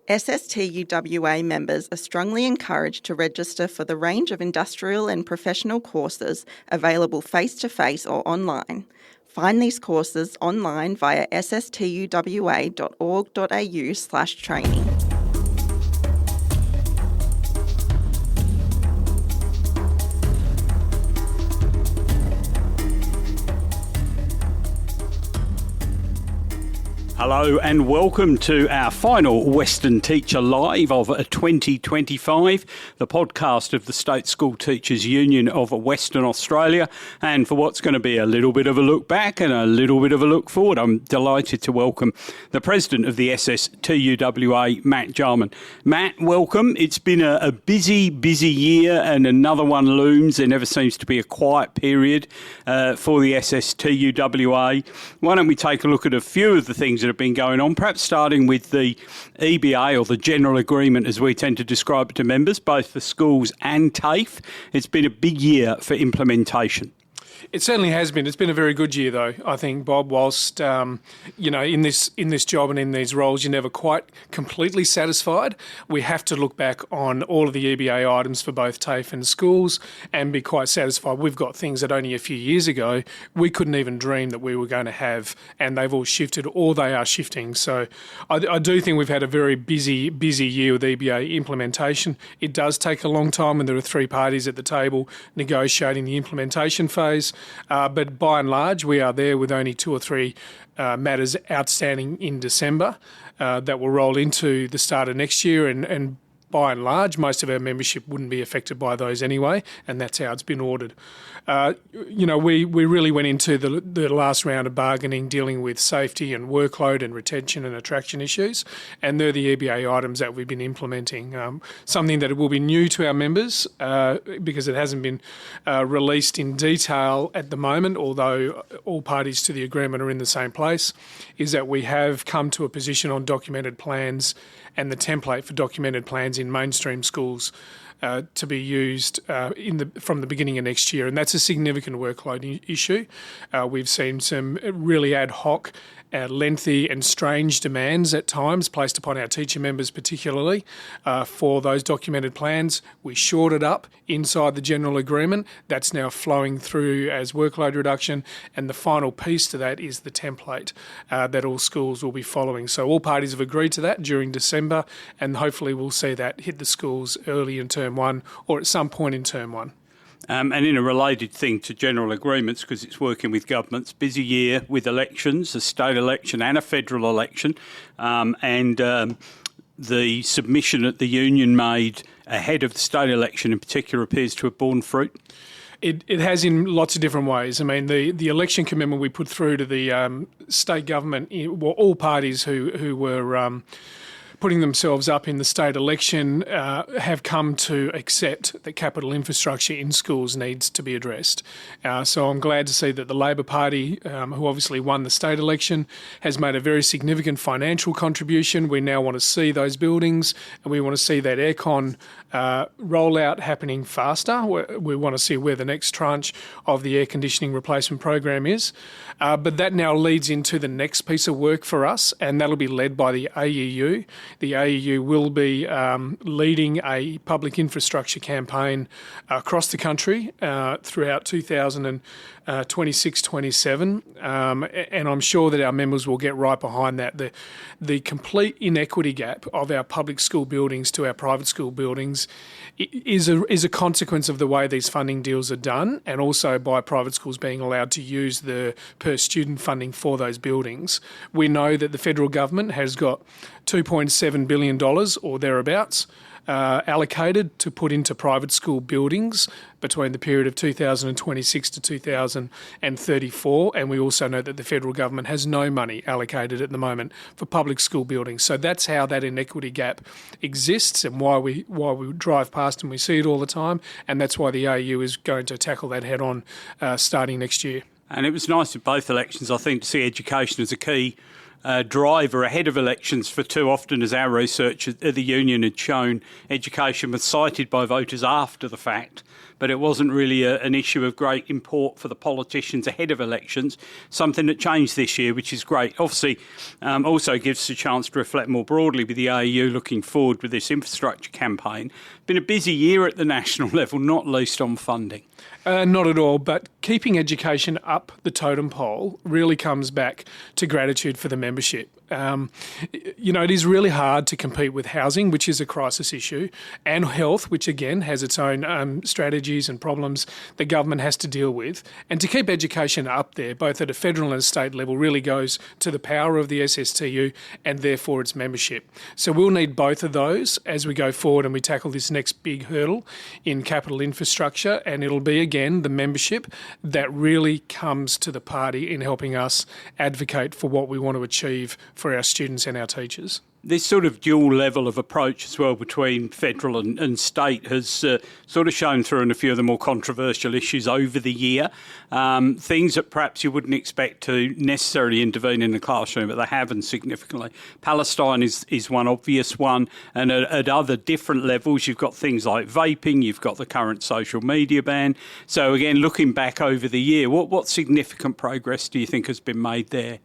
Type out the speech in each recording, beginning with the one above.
SSTUWA members are strongly encouraged to register for the range of industrial and professional courses available face-to-face or online. Find these courses online via sstuwa.org.au/training. Hello and welcome to our final Western Teacher Live of 2025, the podcast of the State School Teachers Union of Western Australia. And for what's going to be a little bit of a look back and a little bit of a look forward, I'm delighted to welcome the President of the SSTUWA, Matt Jarman. Matt, welcome. It's been a busy year and another one looms. There never seems to be a quiet period for the SSTUWA. Why don't we take a look at a few of the things that have been going on, perhaps starting with the EBA, or the General Agreement as we tend to describe it to members, both for schools and TAFE. It's been a big year for implementation. It certainly has been. It's been a very good year, though, I think, Bob. Whilst, in this job and in these roles, you're never quite completely satisfied. We have to look back on all of the EBA items for both TAFE and schools and be quite satisfied. We've got things that only a few years ago we couldn't even dream that we were going to have, and they've all shifted, or they are shifting. So I do think we've had a very busy year with EBA implementation. It does take a long time when there are three parties at the table negotiating the implementation phase. But by and large, we are there with only two or three matters outstanding in December that will roll into the start of next year. And by and large, most of our membership wouldn't be affected by those anyway, and that's how it's been ordered. We really went into the last round of bargaining dealing with safety and workload and retention and attraction issues, and they're the EBA items that we've been implementing. Something that will be new to our members because it hasn't been released in detail at the moment, although all parties to the agreement are in the same place, is that we have come to a position on documented plans and the template for documented plans in mainstream schools to be used from the beginning of next year. And that's a significant workload issue. We've seen some really ad hoc, lengthy and strange demands at times placed upon our teacher members, particularly for those documented plans. We shored it up inside the General Agreement. That's now flowing through as workload reduction. And the final piece to that is the template that all schools will be following. So all parties have agreed to that during December, and hopefully we'll see that hit the schools early in Term 1 or at some point in Term 1. And in a related thing to general agreements, because it's working with governments, busy year with elections, a state election and a federal election, and the submission that the union made ahead of the state election in particular appears to have borne fruit. It has in lots of different ways. I mean, the election commitment we put through to the state government, all parties who were putting themselves up in the state election have come to accept that capital infrastructure in schools needs to be addressed. So I'm glad to see that the Labor Party, who obviously won the state election, has made a very significant financial contribution. We now want to see those buildings, and we want to see that aircon rollout happening faster. We want to see where the next tranche of the air conditioning replacement program is. But that now leads into the next piece of work for us, and that'll be led by the AEU. The AEU will be leading a public infrastructure campaign across the country throughout 2026-27, and I'm sure that our members will get right behind that. The complete inequity gap of our public school buildings to our private school buildings is a consequence of the way these funding deals are done, and also by private schools being allowed to use the per student funding for those buildings. We know that the federal government has got $2.7 billion or thereabouts allocated to put into private school buildings between the period of 2026 to 2034, and we also know that the federal government has no money allocated at the moment for public school buildings. So that's how that inequity gap exists, and why we drive past and we see it all the time, and that's why the AU is going to tackle that head on starting next year. And it was nice in both elections, I think, to see education as a key driver ahead of elections for too often, as our research at the union had shown. Education was cited by voters after the fact, but it wasn't really an issue of great import for the politicians ahead of elections, something that changed this year, which is great. Obviously, also gives us a chance to reflect more broadly with the AEU looking forward with this infrastructure campaign. Been a busy year at the national level, not least on funding. Not at all, but keeping education up the totem pole really comes back to gratitude for the membership. It is really hard to compete with housing, which is a crisis issue, and health, which again has its own strategies and problems the government has to deal with. And to keep education up there, both at a federal and state level, really goes to the power of the SSTU and therefore its membership. So we'll need both of those as we go forward and we tackle this next big hurdle in capital infrastructure, and it'll be again the membership that really comes to the party in helping us advocate for what we want to achieve for our students and our teachers. This sort of dual level of approach as well between federal and state has sort of shown through in a few of the more controversial issues over the year. Things that perhaps you wouldn't expect to necessarily intervene in the classroom, but they haven't significantly. Palestine is one obvious one, and at other different levels you've got things like vaping, you've got the current social media ban. So again, looking back over the year, what significant progress do you think has been made there?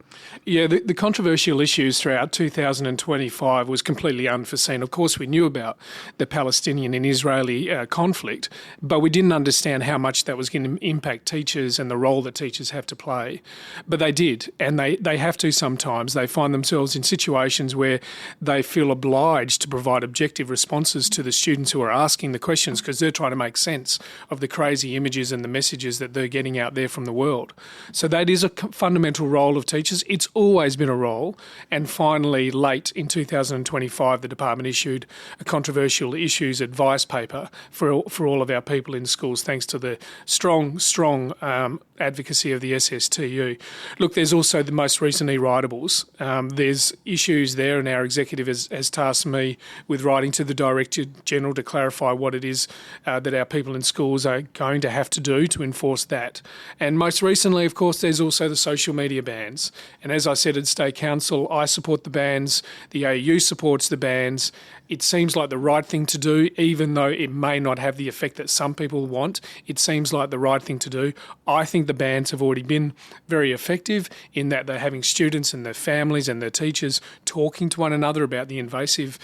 Yeah, the controversial issues throughout 2020 was completely unforeseen. Of course, we knew about the Palestinian and Israeli conflict, but we didn't understand how much that was going to impact teachers and the role that teachers have to play. But they did, and they have to sometimes. They find themselves in situations where they feel obliged to provide objective responses to the students who are asking the questions because they're trying to make sense of the crazy images and the messages that they're getting out there from the world. So that is a fundamental role of teachers. It's always been a role, and finally, late in 2025, the department issued a controversial issues advice paper for all of our people in schools, thanks to the strong advocacy of the SSTU. Look, there's also the most recent e-writables. There's issues there, and our executive has tasked me with writing to the Director General to clarify what it is that our people in schools are going to have to do to enforce that. And most recently, of course, there's also the social media bans. And as I said at State Council, I support the bans. The AEU supports the bans. It seems like the right thing to do, even though it may not have the effect that some people want. It seems like the right thing to do. I think the bans have already been very effective in that they're having students and their families and their teachers talking to one another about the invasive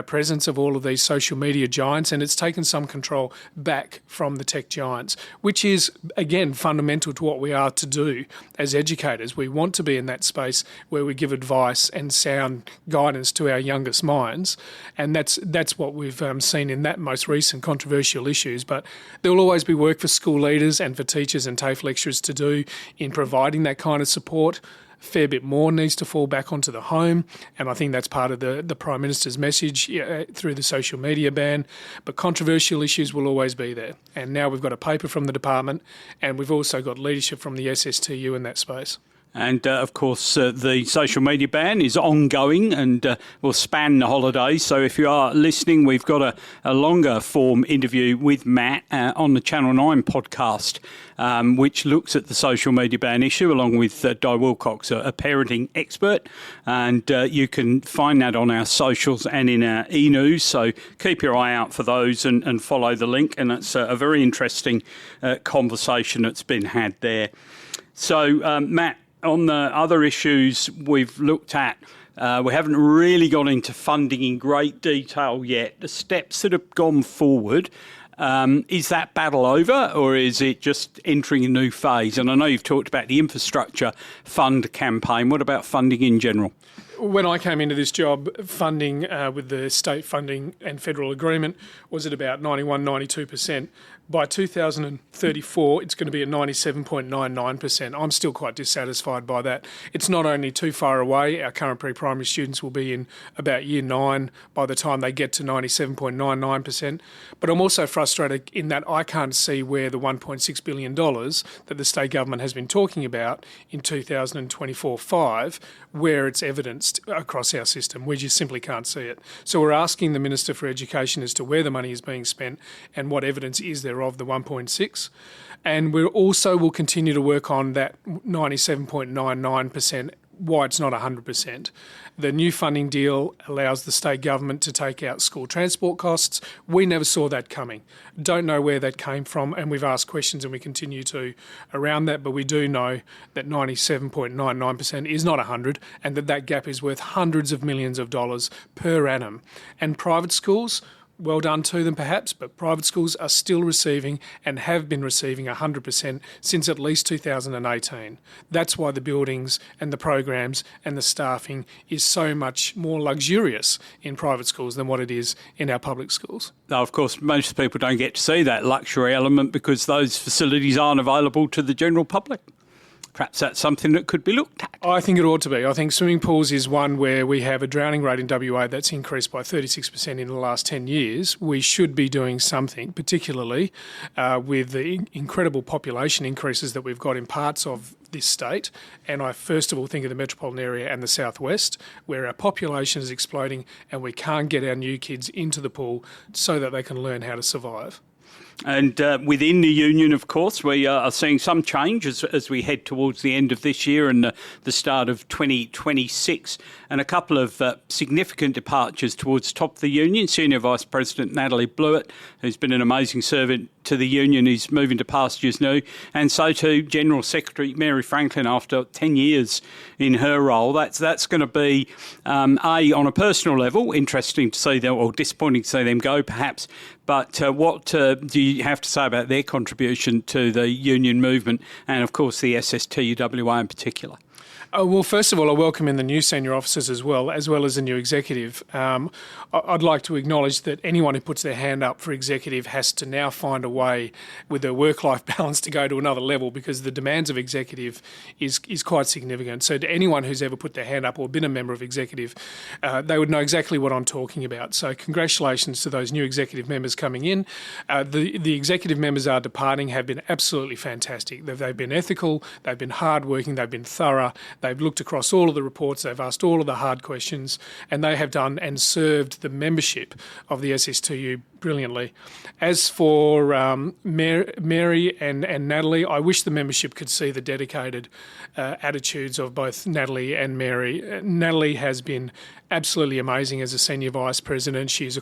presence of all of these social media giants, and it's taken some control back from the tech giants, which is, again, fundamental to what we are to do as educators. We want to be in that space where we give advice and sound guidance to our youngest minds, and that's what we've seen in that most recent controversial issues. But there will always be work for school leaders and for teachers and TAFE lecturers to do in providing that kind of support. A fair bit more needs to fall back onto the home, and I think that's part of the Prime Minister's message through the social media ban. But controversial issues will always be there. And now we've got a paper from the department, and we've also got leadership from the SSTU in that space. And, of course, the social media ban is ongoing and will span the holidays. So if you are listening, we've got a longer form interview with Matt on the Channel 9 podcast, which looks at the social media ban issue, along with Di Wilcox, a parenting expert. And you can find that on our socials and in our e-news. So keep your eye out for those and follow the link. And that's a very interesting conversation that's been had there. So, Matt, on the other issues we've looked at, we haven't really gone into funding in great detail yet. The steps that have gone forward, is that battle over, or is it just entering a new phase? And I know you've talked about the infrastructure fund campaign. What about funding in general? When I came into this job, funding with the state funding and federal agreement was at about 91, 92%. By 2034, it's going to be at 97.99%. I'm still quite dissatisfied by that. It's not only too far away. Our current pre-primary students will be in about year 9 by the time they get to 97.99%. But I'm also frustrated in that I can't see where the $1.6 billion that the state government has been talking about in 2024-5, where it's evidenced across our system. We just simply can't see it. So we're asking the Minister for Education as to where the money is being spent and what evidence is there of the 1.6, and we also will continue to work on that 97.99% why it's not 100%. The new funding deal allows the state government to take out school transport costs. We never saw that coming. Don't know where that came from, and we've asked questions and we continue to around that, but we do know that 97.99% is not 100, and that gap is worth hundreds of millions of dollars per annum. And private schools, well done to them perhaps, but private schools are still receiving and have been receiving 100% since at least 2018. That's why the buildings and the programs and the staffing is so much more luxurious in private schools than what it is in our public schools. Now, of course, most people don't get to see that luxury element because those facilities aren't available to the general public. Perhaps that's something that could be looked at. I think it ought to be. I think swimming pools is one where we have a drowning rate in WA that's increased by 36% in the last 10 years. We should be doing something, particularly with the incredible population increases that we've got in parts of this state. And I first of all think of the metropolitan area and the southwest, where our population is exploding and we can't get our new kids into the pool so that they can learn how to survive. And within the union, of course, we are seeing some change as we head towards the end of this year and the start of 2026, and a couple of significant departures towards top of the union. Senior Vice President Natalie Blewett, who's been an amazing servant to the union, is moving to pastures new, and so too General Secretary Mary Franklyn after 10 years in her role. That's going to be, on a personal level, interesting to see them, or disappointing to see them go perhaps, but what do you have to say about their contribution to the union movement and, of course, the SSTUWA in particular? Well, first of all, I welcome in the new senior officers as well as the new executive. I'd like to acknowledge that anyone who puts their hand up for executive has to now find a way with their work-life balance to go to another level, because the demands of executive is quite significant. So to anyone who's ever put their hand up or been a member of executive, they would know exactly what I'm talking about. So congratulations to those new executive members coming in. The executive members are departing have been absolutely fantastic. They've been ethical, they've been hardworking, they've been thorough. They've looked across all of the reports, they've asked all of the hard questions, and they have done and served the membership of the SSTU brilliantly. As for Mary and Natalie, I wish the membership could see the dedicated attitudes of both Natalie and Mary. Natalie has been absolutely amazing as a senior vice president. She's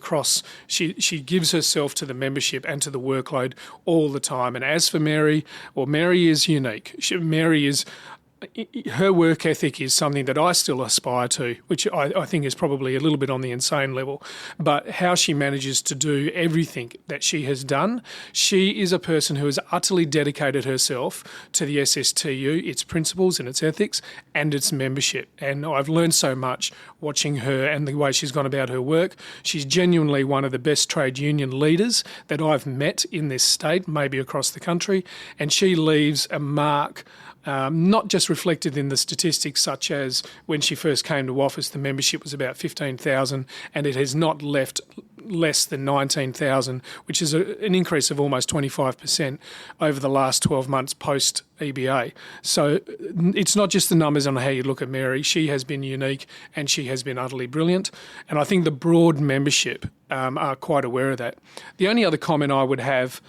she gives herself to the membership and to the workload all the time. And as for Mary, well, Mary is unique. Her work ethic is something that I still aspire to, which I think is probably a little bit on the insane level. But how she manages to do everything that she has done, she is a person who has utterly dedicated herself to the SSTU, its principles and its ethics and its membership. And I've learned so much watching her and the way she's gone about her work. She's genuinely one of the best trade union leaders that I've met in this state, maybe across the country, and she leaves a mark. Not just reflected in the statistics, such as when she first came to office, the membership was about 15,000 and it has not left less than 19,000, which is an increase of almost 25% over the last 12 months post-EBA. So it's not just the numbers on how you look at Mary. She has been unique and she has been utterly brilliant. And I think the broad membership are quite aware of that. The only other comment I would have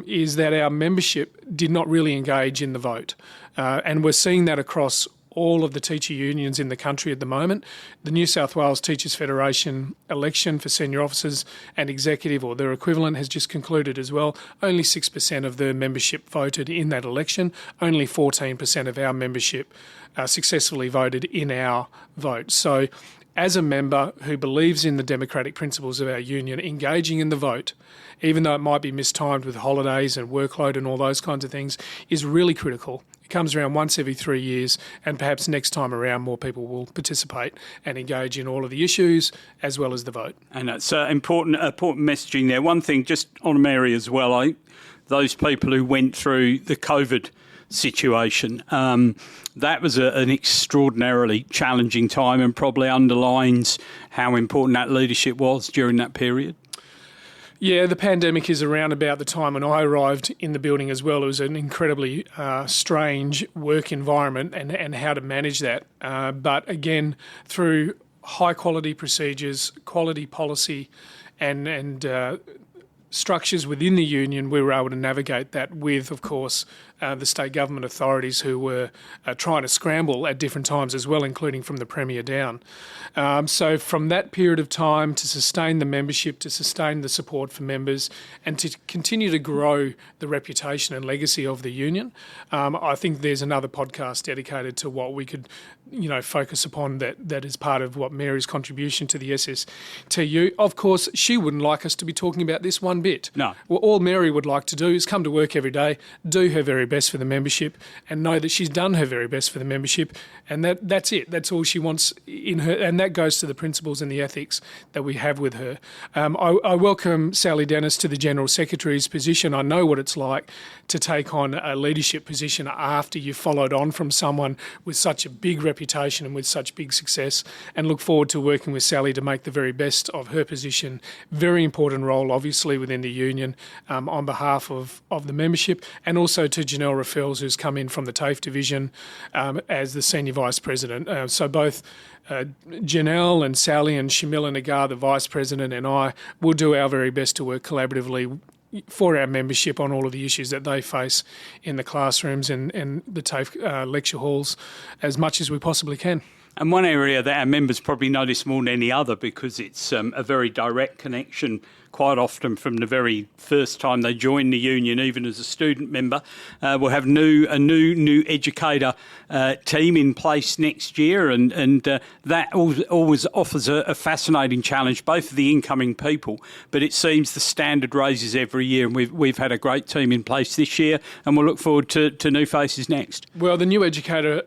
is that our membership did not really engage in the vote. And we're seeing that across all of the teacher unions in the country at the moment. The New South Wales Teachers Federation election for senior officers and executive, or their equivalent, has just concluded as well. Only 6% of the membership voted in that election. Only 14% of our membership successfully voted in our vote. So as a member who believes in the democratic principles of our union, engaging in the vote, even though it might be mistimed with holidays and workload and all those kinds of things, is really critical. It comes around once every 3 years, and perhaps next time around more people will participate and engage in all of the issues as well as the vote. And it's important messaging there. One thing just on Mary as well, those people who went through the COVID situation, that was an extraordinarily challenging time and probably underlines how important that leadership was during that period. Yeah, the pandemic is around about the time when I arrived in the building as well. It was an incredibly strange work environment and how to manage that. But again, through high quality procedures, quality policy and structures within the union, we were able to navigate that with, of course, the state government authorities who were trying to scramble at different times as well, including from the Premier down. So from that period of time to sustain the membership, to sustain the support for members, and to continue to grow the reputation and legacy of the union, I think there's another podcast dedicated to what we could focus upon that is part of what Mary's contribution to the SSTU. Of course, she wouldn't like us to be talking about this one bit. No. Well, all Mary would like to do is come to work every day, do her very best for the membership, and know that she's done her very best for the membership, and that's it. That's all she wants in her, and that goes to the principles and the ethics that we have with her. I welcome Sally Dennis to the General Secretary's position. I know what it's like to take on a leadership position after you've followed on from someone with such a big reputation and with such big success, and look forward to working with Sally to make the very best of her position. Very important role, obviously, within the union on behalf of the membership, and also to Janelle Raffels, who's come in from the TAFE division as the Senior Vice President. So both Janelle and Sally and Shamila Nagar, the Vice President, and I will do our very best to work collaboratively for our membership on all of the issues that they face in the classrooms and the TAFE lecture halls as much as we possibly can. And one area that our members probably notice more than any other, because it's a very direct connection quite often from the very first time they join the union, even as a student member. We'll have a new educator team in place next year, and that always offers a fascinating challenge, both for the incoming people, but it seems the standard raises every year, and we've had a great team in place this year, and we'll look forward to new faces next. Well, the new educator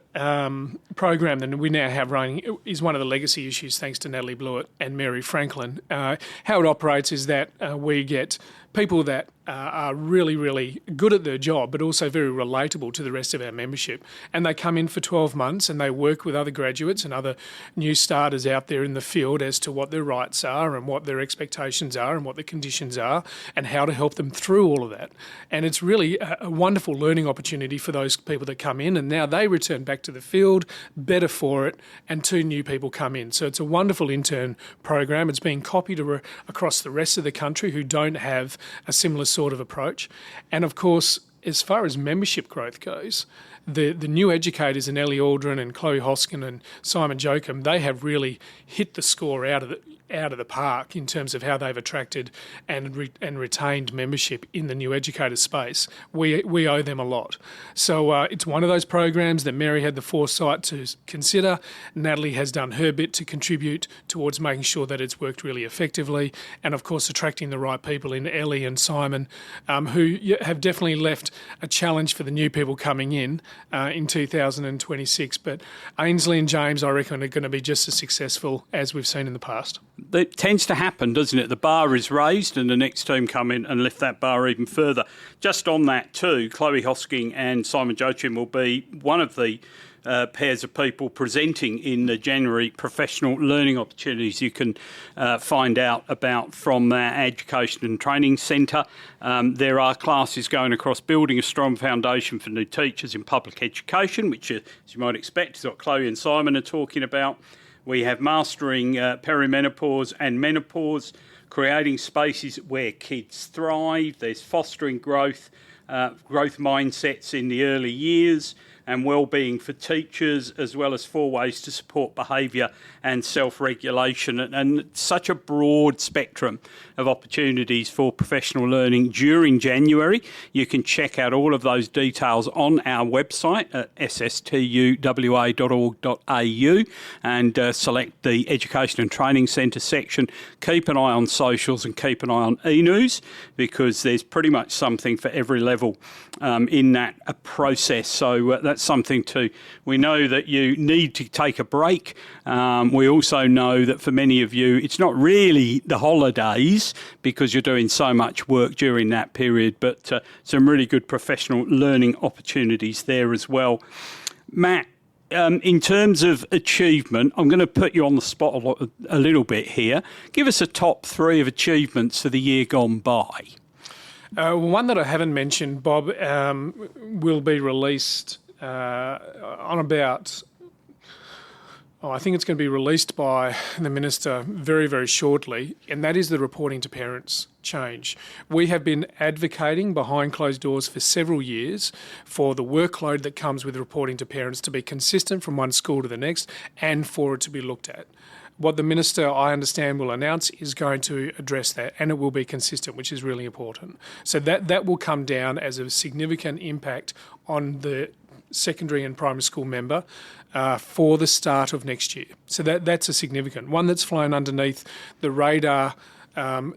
program that we now have running is one of the legacy issues, thanks to Natalie Blewett and Mary Franklyn. How it operates is that we get people that are really, really good at their job, but also very relatable to the rest of our membership. And they come in for 12 months and they work with other graduates and other new starters out there in the field as to what their rights are and what their expectations are and what the conditions are and how to help them through all of that. And it's really a wonderful learning opportunity for those people that come in, and now they return back to the field better for it, and 2 new people come in. So it's a wonderful intern program. It's being copied across the rest of the country who don't have a similar sort of approach. And of course, as far as membership growth goes, the new educators in Ellie Aldrin and Chloe Hoskin and Simon Jokum, they have really hit the score out of the park in terms of how they've attracted and retained membership in the new educator space. We owe them a lot. So it's one of those programs that Mary had the foresight to consider. Natalie has done her bit to contribute towards making sure that it's worked really effectively, and of course attracting the right people in Ellie and Simon, who have definitely left a challenge for the new people coming in 2026. But Ainsley and James, I reckon, are going to be just as successful as we've seen in the past. It tends to happen, doesn't it? The bar is raised and the next team come in and lift that bar even further. Just on that too, Chloe Hosking and Simon Joachim will be one of the pairs of people presenting in the January professional learning opportunities you can find out about from our Education and Training Centre. There are classes going across building a strong foundation for new teachers in public education, which, as you might expect, is what Chloe and Simon are talking about. We have mastering perimenopause and menopause, creating spaces where kids thrive. There's fostering growth mindsets in the early years, and wellbeing for teachers, as well as 4 ways to support behaviour and self-regulation, and such a broad spectrum of opportunities for professional learning during January. You can check out all of those details on our website at sstuwa.org.au and select the Education and Training Centre section. Keep an eye on socials and keep an eye on e-news, because there's pretty much something for every level in that process. So that's something too. We know that you need to take a break. We also know that for many of you, it's not really the holidays because you're doing so much work during that period, but some really good professional learning opportunities there as well. Matt, in terms of achievement, I'm going to put you on the spot a little bit here. Give us a top 3 of achievements for the year gone by. One that I haven't mentioned, Bob, will be released on about I think it's going to be released by the Minister very, very shortly, and that is the reporting to parents change. We have been advocating behind closed doors for several years for the workload that comes with reporting to parents to be consistent from one school to the next and for it to be looked at. What the Minister, I understand, will announce is going to address that, and it will be consistent, which is really important. So that will come down as a significant impact on the secondary and primary school member for the start of next year. So that's a significant one that's flown underneath the radar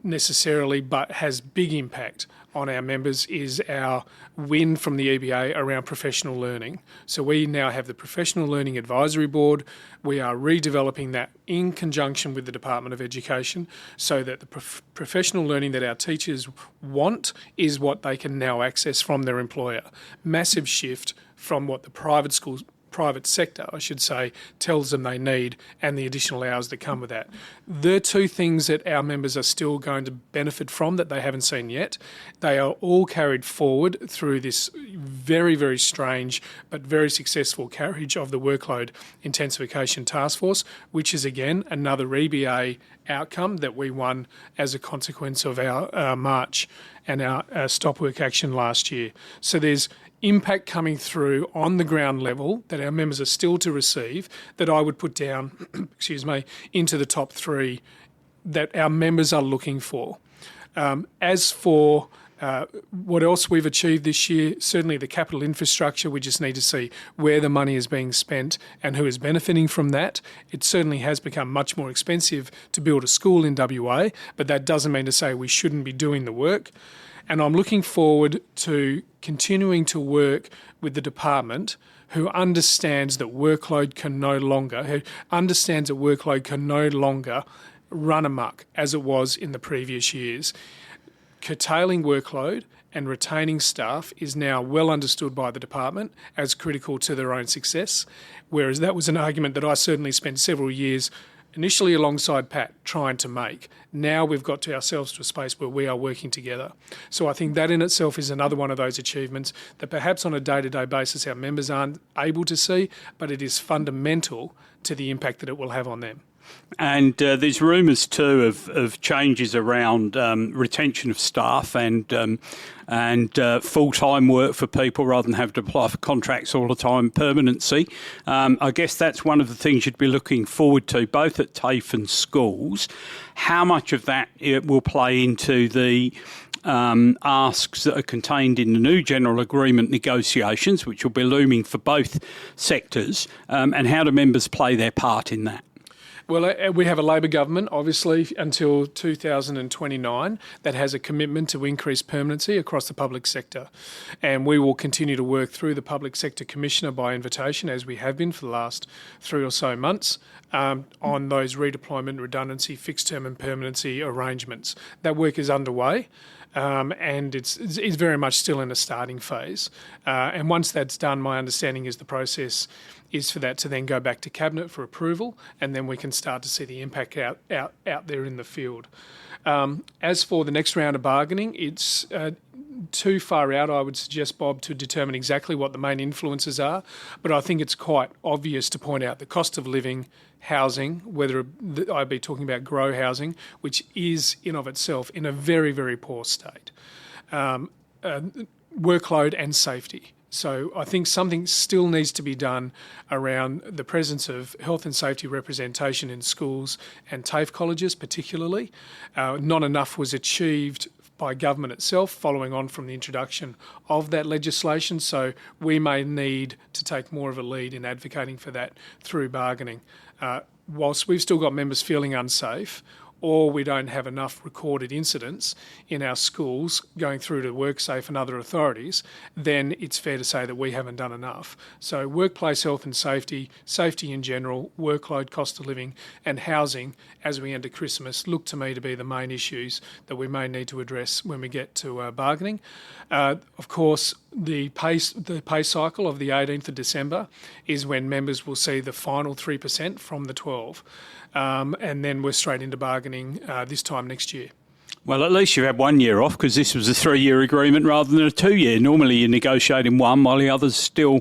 necessarily, but has big impact on our members, is our win from the EBA around professional learning. So we now have the Professional Learning Advisory Board. We are redeveloping that in conjunction with the Department of Education so that the professional learning that our teachers want is what they can now access from their employer. Massive shift from what the private sector, I should say, tells them they need, and the additional hours that come with that. The two things that our members are still going to benefit from that they haven't seen yet, they are all carried forward through this very, very strange but very successful carriage of the Workload Intensification Task Force, which is, again, another EBA outcome that we won as a consequence of our march and our stop work action last year. So there's impact coming through on the ground level that our members are still to receive that I would put down, into the top three that our members are looking for. As for what else we've achieved this year, certainly the capital infrastructure, we just need to see where the money is being spent and who is benefiting from that. It certainly has become much more expensive to build a school in WA, but that doesn't mean to say we shouldn't be doing the work. And I'm looking forward to continuing to work with the department who understands that workload can no longer run amok as it was in the previous years. Curtailing workload and retaining staff is now well understood by the department as critical to their own success, whereas that was an argument that I certainly spent several years initially alongside Pat trying to make. Now we've got to ourselves to a space where we are working together. So I think that in itself is another one of those achievements that perhaps on a day-to-day basis our members aren't able to see, but it is fundamental to the impact that it will have on them. And there's rumours too of changes around retention of staff and full-time work for people rather than have to apply for contracts all the time, permanency. I guess that's one of the things you'd be looking forward to, both at TAFE and schools. How much of that will play into the asks that are contained in the new General Agreement negotiations, which will be looming for both sectors, and how do members play their part in that? Well, we have a Labor government, obviously, until 2029 that has a commitment to increase permanency across the public sector. And we will continue to work through the Public Sector Commissioner by invitation, as we have been for the last 3 or so months, on those redeployment, redundancy, fixed term and permanency arrangements. That work is underway. And it's very much still in a starting phase. And once that's done, my understanding is the process is for that to then go back to Cabinet for approval, and then we can start to see the impact out there in the field. As for the next round of bargaining, it's too far out, I would suggest, Bob, to determine exactly what the main influences are, but I think it's quite obvious to point out the cost of living, housing, whether I'd be talking about grow housing, which is in of itself in a very, very poor state, workload and safety. So I think something still needs to be done around the presence of health and safety representation in schools and TAFE colleges particularly. Not enough was achieved by government itself following on from the introduction of that legislation, so we may need to take more of a lead in advocating for that through bargaining. Whilst we've still got members feeling unsafe, or we don't have enough recorded incidents in our schools going through to WorkSafe and other authorities, then it's fair to say that we haven't done enough. So workplace health and safety, safety in general, workload, cost of living and housing as we enter Christmas look to me to be the main issues that we may need to address when we get to bargaining. Of course, the pay cycle of the 18th of December is when members will see the final 3% from the 12%. And then we're straight into bargaining this time next year. Well, at least you've had 1 year off, because this was a 3-year agreement rather than a 2-year. Normally you're negotiating one while the other's still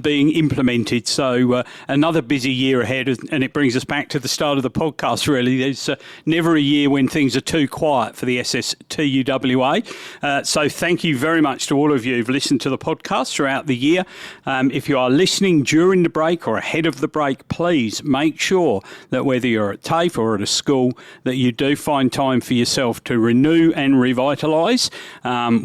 being implemented. So another busy year ahead, and it brings us back to the start of the podcast, really. There's never a year when things are too quiet for the SSTUWA. So thank you very much to all of you who've listened to the podcast throughout the year. If you are listening during the break or ahead of the break, please make sure that whether you're at TAFE or at a school, that you do find time for yourself to renew and revitalise.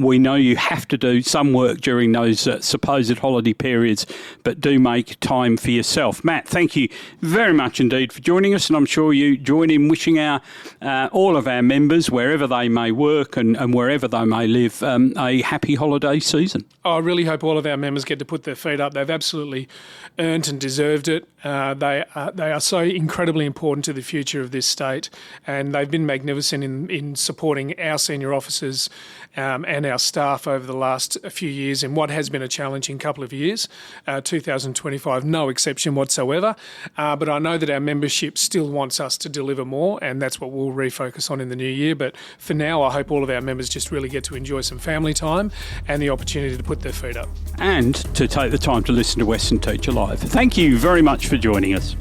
We know you have to do some work during those supposed holiday periods, but do make time for yourself. Matt, thank you very much indeed for joining us, and I'm sure you join in wishing all of our members, wherever they may work and wherever they may live, a happy holiday season. I really hope all of our members get to put their feet up. They've absolutely earned and deserved it. They are so incredibly important to the future of this state, and they've been magnificent in supporting our senior officers and our staff over the last few years in what has been a challenging couple of years. 2025, no exception whatsoever. But I know that our membership still wants us to deliver more, and that's what we'll refocus on in the new year. But for now, I hope all of our members just really get to enjoy some family time and the opportunity to put their feet up. And to take the time to listen to Western Teacher Live. Thank you very much for joining us.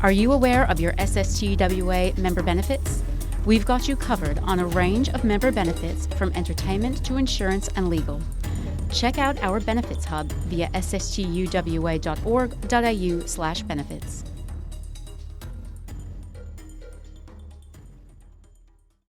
Are you aware of your SSTUWA member benefits? We've got you covered on a range of member benefits, from entertainment to insurance and legal. Check out our benefits hub via sstuwa.org.au/benefits.